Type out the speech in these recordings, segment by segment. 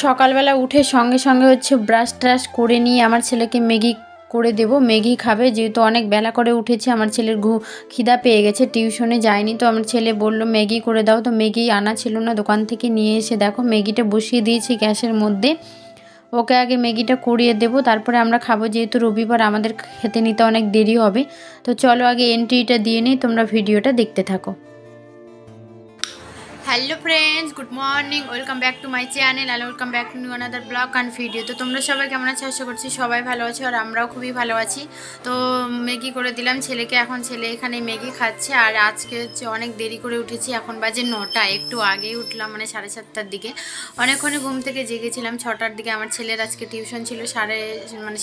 সকালবেলা উঠে সঙ্গে সঙ্গে হচ্ছে ব্রাশ ট্রাশ করে নিয়ে আমার ছেলেকে ম্যাগি করে দেব। ম্যাগি খাবে, যেহেতু অনেক বেলা করে উঠেছে। আমার ছেলের খিদা পেয়ে গেছে, টিউশনে যায়নি, তো আমার ছেলে বলল ম্যাগি করে দাও। তো ম্যাগি আনা ছিল না, দোকান থেকে নিয়ে এসে দেখো ম্যাগিটা বসিয়ে দিয়েছি গ্যাসের মধ্যে। ওকে আগে ম্যাগিটা করিয়ে দেব, তারপরে আমরা খাবো, যেহেতু রবিবার আমাদের খেতে নিতে অনেক দেরি হবে। তো চলো আগে এন্ট্রিটা দিয়ে নিই, তোমরা ভিডিওটা দেখতে থাকো। Hello friends, good morning, welcome back to my channel and welcome back to new another blog and video. তো তোমরা সবাই কেমন আছো? আশা করছি সবাই ভালো আছো, আর আমরাও খুবই ভালো আছি। তো ম্যাগি করে দিলাম ছেলেকে, এখন ছেলে এখানে ম্যাগি খাচ্ছে। আর আজকে হচ্ছে অনেক দেরি করে উঠেছি, এখন বাজে 9টা, একটু আগেই উঠলাম, মানে 7:30টার দিকে। অনেকক্ষণে ঘুম থেকে জেগেছিলাম 6টার দিকে। আমার ছেলের আজকে টিউশন ছিল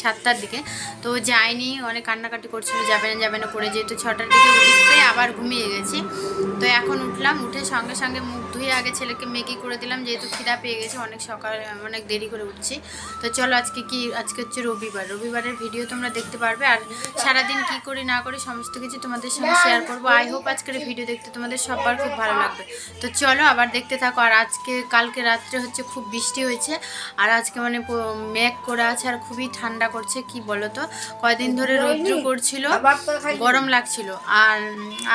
7টার দিকে, তো যায়নি, অনেক কান্নাকাটি করছিল যাবে না করে, যেহেতু 6টার দিকে উঠে আবার ঘুমিয়ে গেছি। তো এখন উঠলাম, উঠে সঙ্গে সঙ্গে মুখ ধুয়ে আগে ছেলেকে ম্যাগি করে দিলাম, যেহেতু খিদা পেয়ে গেছে, অনেক সকালে অনেক দেরি করে উঠছি। তো চলো আজকে হচ্ছে রবিবারের ভিডিও তোমরা দেখতে পারবে, আর সারাদিন কি করি না করি সমস্ত কিছু তোমাদের সঙ্গে শেয়ার করবো। আই হোপ আজকের ভিডিও দেখতে তোমাদের সবার খুব ভালো লাগবে। তো চলো আবার দেখতে থাকো। আর কালকে রাত্রে হচ্ছে খুব বৃষ্টি হয়েছে, আর আজকে মানে মেঘ করে আছে, আর খুবই ঠান্ডা করছে। কি বলো তো, কয়দিন ধরে রৌদ্র করছিল, গরম লাগছিল, আর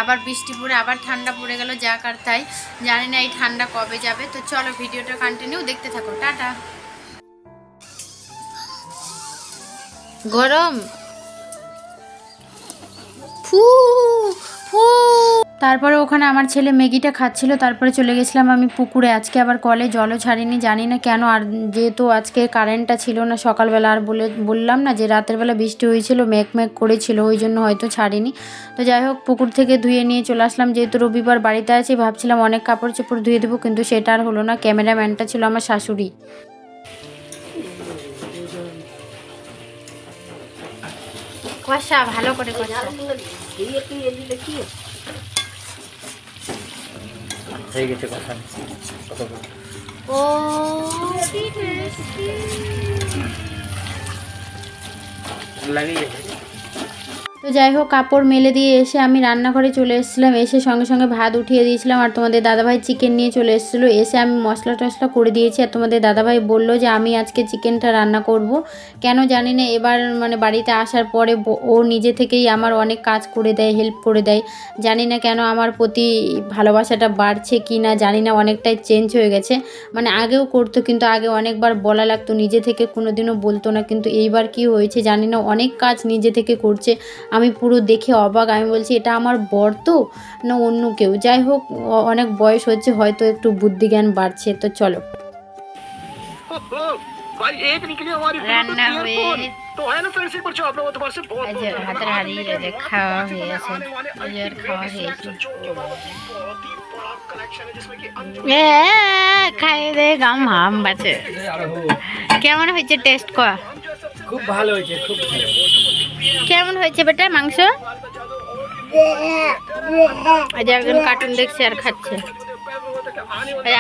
আবার বৃষ্টি পড়ে আবার ঠান্ডা পড়ে গেল, যা কার তাই। জানি না এই ঠান্ডা কবে যাবে। তো চলো ভিডিওটা কন্টিনিউ দেখতে থাকো। টাটা। গরম ফু ফু। তারপরে ওখানে আমার ছেলে ম্যাগিটা খাচ্ছিল, তারপরে চলে গেছিলাম আমি পুকুরে। আজকে আবার কলে জলও ছাড়িনি, জানি না কেন। আর যেহেতু আজকে কারেন্টটা ছিল না সকালবেলা, আর বললাম না যে রাতের বেলা বৃষ্টি হয়েছিল, মেঘ করেছিল, ওই জন্য হয়তো ছাড়িনি। তো যাই হোক, পুকুর থেকে ধুয়ে নিয়ে চলে আসলাম। যেহেতু রবিবার বাড়িতে আছি, ভাবছিলাম অনেক কাপড় চোপড় ধুয়ে দেবো, কিন্তু সেটা আর হলো না। ক্যামেরাম্যানটা ছিল আমার শাশুড়ি। কষা ভালো করে কষা। ও লাগিয়ে। তো যাই হোক, কাপড় মেলে দিয়ে এসে আমি রান্নাঘরে চলে এসেছিলাম। এসে সঙ্গে সঙ্গে ভাত উঠিয়ে দিয়েছিলাম, আর তোমাদের দাদাভাই চিকেন নিয়ে চলে এসেছিলো। এসে আমি মশলা টশলা করে দিয়েছি, আর তোমাদের দাদাভাই বললো যে আমি আজকে চিকেনটা রান্না করব। কেন জানি না, এবার মানে বাড়িতে আসার পরে ও নিজে থেকেই আমার অনেক কাজ করে দেয়, হেল্প করে দেয়। জানি না কেন আমার প্রতি ভালোবাসাটা বাড়ছে কি না জানি না, অনেকটাই চেঞ্জ হয়ে গেছে। মানে আগেও করতো, কিন্তু আগে অনেকবার বলা লাগতো, নিজে থেকে কোনোদিনও বলতো না। কিন্তু এইবার কি হয়েছে জানি না, অনেক কাজ নিজে থেকে করছে। আমি পুরো দেখে অবাক। আমি বলছি এটা আমার বর তো না অন্য কেউ। যাই হোক, অনেক বয়স হচ্ছে, হয়তো একটু বুদ্ধিজ্ঞান বাড়ছে। তো চলো রান্না হয়ে হাতের হারিয়ে খাওয়া হয়ে গেছে, খাওয়া হয়েছে। খাই দে গাম হাম বাঁচে। কেমন হয়েছে টেস্ট কর? খুব ভালো হয়েছে, খুব ভালো। কেমন হয়েছে বেটা মাংস? একজন কার্টুন দেখছে আর খাচ্ছে,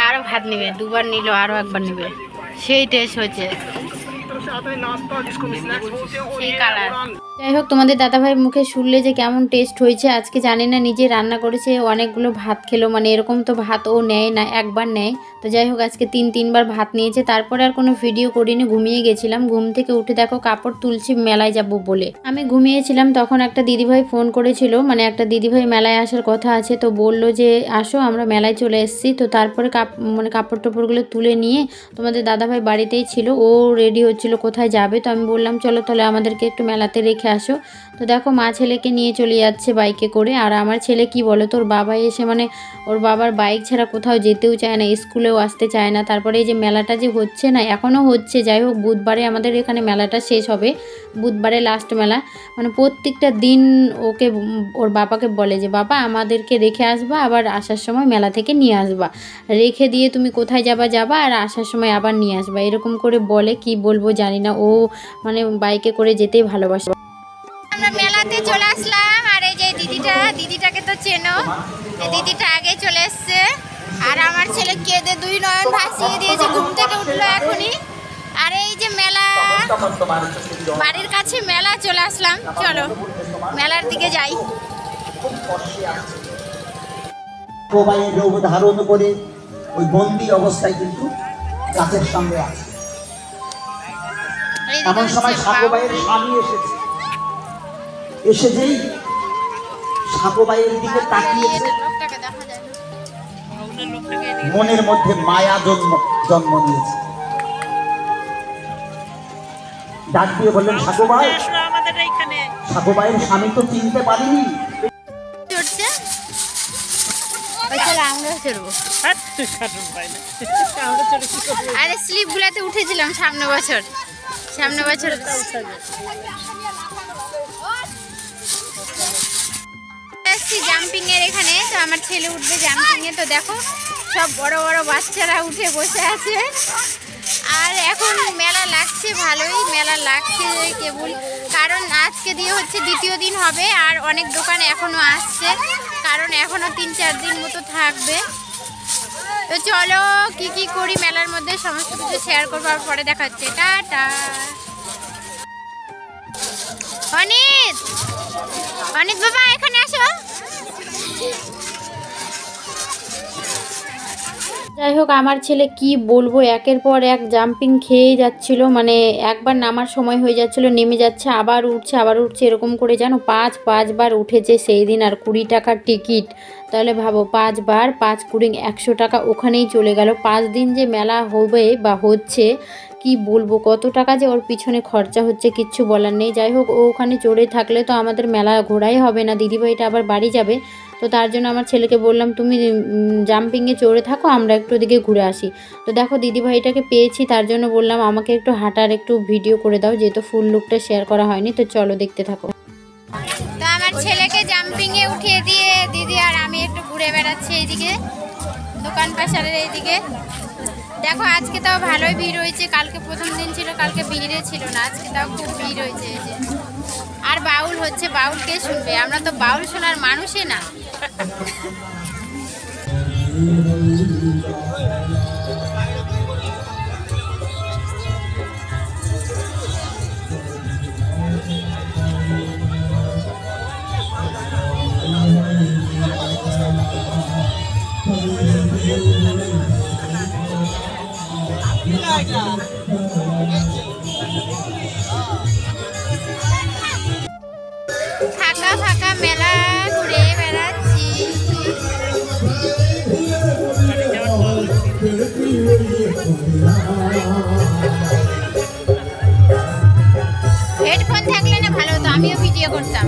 আরো ভাত নিবে, দুবার নিল, আরো একবার নিবে, সেই টেস্ট হয়েছে, সেই কালার। যাই হোক, তোমাদের দাদাভাই মুখে শুনলে যে কেমন টেস্ট হয়েছে। আজকে জানি না, নিজে রান্না করেছে, অনেকগুলো ভাত খেলো, মানে এরকম তো ভাত ও নেয় না, একবার নেয়। তো যাই হোক, আজকে 3-3বার ভাত নিয়েছে। তারপরে আর কোনো ভিডিও করিনি, ঘুমিয়ে গেছিলাম। ঘুম থেকে উঠে দেখো কাপড় তুলছি মেলায় যাব বলে। আমি ঘুমিয়েছিলাম, তখন একটা দিদিভাই ফোন করেছিল, মানে একটা দিদিভাই মেলায় আসার কথা আছে, তো বললো যে আসো, আমরা মেলায় চলে এসেছি। তো তারপরে কাপড় টাপড়গুলো তুলে নিয়ে তোমাদের দাদাভাই বাড়িতেই ছিল, ও রেডি হচ্ছিল কোথায় যাবে। তো আমি বললাম চলো তাহলে আমাদেরকে একটু মেলাতে রেখে আসো। তো দেখো মা ছেলেকে নিয়ে চলে যাচ্ছে বাইকে করে। আর আমার ছেলে কি বলো, তোর বাবা এসে মানে ওর বাবার বাইক ছাড়া কোথাও যেতেও চায় না, স্কুলেও আসতে চায় না। তারপরে এই যে মেলাটা যে হচ্ছে না, এখনও হচ্ছে, যাই হোক বুধবারে আমাদের এখানে মেলাটা শেষ হবে, বুধবারে লাস্ট মেলা। মানে প্রত্যেকটা দিন ওর বাবাকে বলে যে বাবা আমাদেরকে রেখে আসবা, আবার আসার সময় মেলা থেকে নিয়ে আসবা, রেখে দিয়ে তুমি কোথায় যাবা আর আসার সময় আবার নিয়ে আসবা, এরকম করে বলে। কি বলবো জানি না, ও মানে বাইকে করে যেতেই ভালোবাসে। আমরা মেলাতে চলে আসলাম, আর এই যে দিদিটাকে তো চেনো, এই দিদিটা আগে চলে এসছে। আর আমার ছেলে কেঁদে 2 নয়ন ভাসিয়ে দিয়েছে, ঘুম থেকে উঠলো এখনই। আর এই যে মেলা, বাড়ির কাছে মেলা, চলে আসলাম, চলো মেলার দিকে যাই। মোবাইলের রূপ ধারণ করে ওই বন্দি অবস্থায় কিন্তু গাছের সামনে আছে। এমন সময় সাপোবাইয়ের স্বামী এসেছে, এসে যেই সাপোবাইয়ের দিকে তাকিয়েছে, মনের মধ্যে মায়া জন্ম নিয়েছে। ডাক দিয়ে বললেন, সাপোবাই, সাপোবাইয়ের স্বামী তো চিনতে পারিনি। আরে স্লিপ গুলাতে উঠেছিলাম সামনে বছর জাম্পিং এর এখানে। তো আমার ছেলে উঠবে জাম্পিং এ। তো দেখো সব বড় বড় বাচ্চারা উঠে বসে আছে। আর এখন মেলা লাগছে, ভালোই মেলা লাগছে কেবল, কারণ আজকে দিয়ে হচ্ছে দ্বিতীয় দিন হবে। আর অনেক দোকান এখনো আসছে, কারণ এখনো 3-4 দিন মতো থাকবে। তো চলো কি কি করি মেলার মধ্যে সমস্ত কিছু শেয়ার করবো, আর পরে দেখা হচ্ছে। টাটা। অনিত, অনিত বাবা এখানে আসো। যাই হোক, আমার ছেলে কি বলবো, একের পর এক জাম্পিং খেয়েই যাচ্ছিল। মানে একবার নামার সময় হয়ে যাচ্ছিল, নেমে যাচ্ছে, আবার উঠছে এরকম করে, জানো 5বার উঠেছে সেই দিন। আর 20 টাকার টিকিট, তাহলে ভাবো 5 বার 5 20 100 টাকা ওখানেই চলে গেল। 5 দিন যে মেলা হবে বা হচ্ছে, কি বলবো কত টাকা যে ওর পিছনে খরচা হচ্ছে, কিচ্ছু বলার নেই। যাই হোক, ও ওখানে চড়ে থাকলে তো আমাদের মেলা ঘোরাই হবে না, দিদিভাইটা আবার বাড়ি যাবে। তো তার জন্য আমার ছেলেকে বললাম, তুমি জাম্পিংয়ে চড়ে থাকো, আমরা একটু ওদিকে ঘুরে আসি। তো দেখো দিদিভাইটাকে পেয়েছি, তার জন্য বললাম আমাকে একটু হাঁটার একটু ভিডিও করে দাও, যেহেতু ফুল লুকটা শেয়ার করা হয়নি। তো চলো দেখতে থাকো। তো আমার ছেলেকে জাম্পিংয়ে উঠিয়ে দিয়ে দিদি আর আমি একটু ঘুরে বেড়াচ্ছি এইদিকে দোকান পাশারের এইদিকে। দেখো আজকে তাও ভালোই ভিড় হয়েছে, কালকে প্রথম দিন ছিল, কালকে ভিড়ে ছিল না, আজকে তাও খুব ভিড় হয়েছে। এই যে আর বাউল হচ্ছে, বাউল কে শুনবে, আমরা তো বাউল শোনার মানুষই না। ফাঁকা ফাঁকা মেলা ঘুরে বেড়াচ্ছি। হেডফোন থাকলে না ভালো হতো, আমিও ভিডিও করতাম।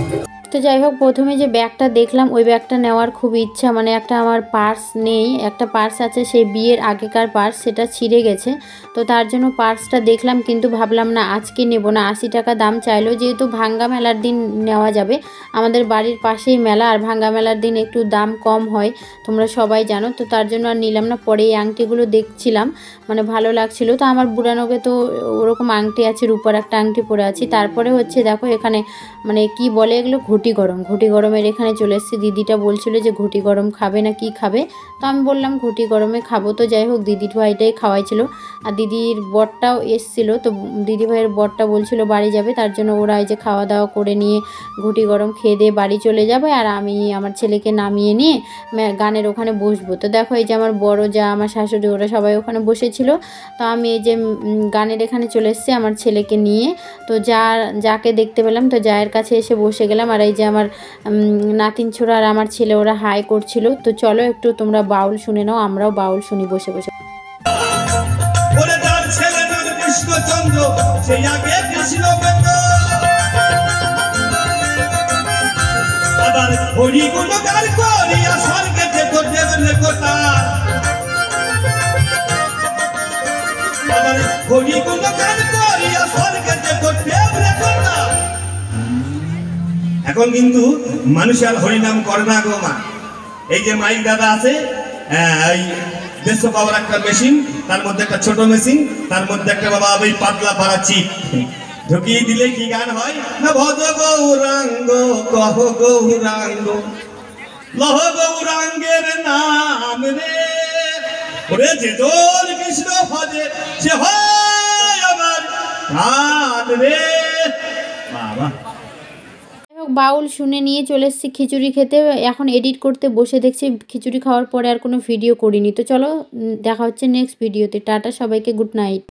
তো যাই হোক, প্রথমে যে ব্যাগটা দেখলাম ওই ব্যাগটা নেওয়ার খুব ইচ্ছা। মানে একটা আমার পার্স নেই, একটা পার্স আছে সেই বিয়ের আগেকার পার্স, সেটা ছিঁড়ে গেছে। তো তার জন্য পার্সটা দেখলাম, কিন্তু ভাবলাম না আজকে নেব না। 80 টাকা দাম চাইলো, যেহেতু ভাঙ্গা মেলার দিন নেওয়া যাবে, আমাদের বাড়ির পাশেই মেলা, আর ভাঙ্গা মেলার দিন একটু দাম কম হয়, তোমরা সবাই জানো। তো তার জন্য আর নিলাম না। পরে এই আংটিগুলো দেখছিলাম, মানে ভালো লাগছিল। তো আমার বুড়ানোকে তো ওরকম আংটি আছে, রূপার একটা আংটি পরে আছি। তারপরে হচ্ছে দেখো এখানে মানে কি বলে এগুলো, ঘটি গরমের এখানে চলে এসেছি। দিদিটা বলছিল যে ঘটি গরম খাবে না কি খাবে, তো আমি বললাম ঘটি গরমে খাবো। তো যাই হোক, দিদির ভাইটাই খাওয়াইছিল, আর দিদির বরটাও এসছিল। তো দিদি ভাইয়ের বরটা বলছিল বাড়ি যাবে, তার জন্য ওরা এই যে খাওয়া দাওয়া করে নিয়ে ঘটি গরম খেয়ে দিয়ে বাড়ি চলে যাবে, আর আমি আমার ছেলেকে নামিয়ে নিয়ে গানের ওখানে বসবো। তো দেখো এই যে আমার বড় যা, আমার শাশুড়ি, ওরা সবাই ওখানে বসেছিল। তো আমি এই যে গানের এখানে চলে এসেছি আমার ছেলেকে নিয়ে। তো যাকে দেখতে পেলাম, তো জায়ের কাছে এসে বসে গেলাম। আর এই যে আমার নাতিন ছোড়া আর আমার ছেলে, ওরা হাই করছিল। তো চলো একটু তোমরা বাউল শুনে নাও, আমরাও বাউল শুনি বসে বসে। এখন কিন্তু মানুষ আর হরিনাম করে না গো মা। এই যে মাইক দাদা আছে, এই 150 পাওয়ার একটা মেশিন, তার মধ্যে একটা ছোট মেশিন, তার মধ্যে একটা বাবা ওই পাতলা পাড়া চিপ ঢুকিয়ে দিলে কি গান হয় না, ভজ গৌরাঙ্গ কহ গৌরাঙ্গ লহ গৌরাঙ্গের নাম রে, ওরে যে দোল কৃষ্ণ ভজে সে হয় আমার প্রাণ রে। বাবা, বাউল শুনে নিয়ে চলে এসেছি খিচুড়ি খেতে। এখন এডিট করতে বসে দেখছি খিচুড়ি খাওয়ার পরে আর কোনো ভিডিও করিনি। তো চলো দেখা হচ্ছে নেক্সট ভিডিওতে। টাটা সবাইকে, গুড নাইট।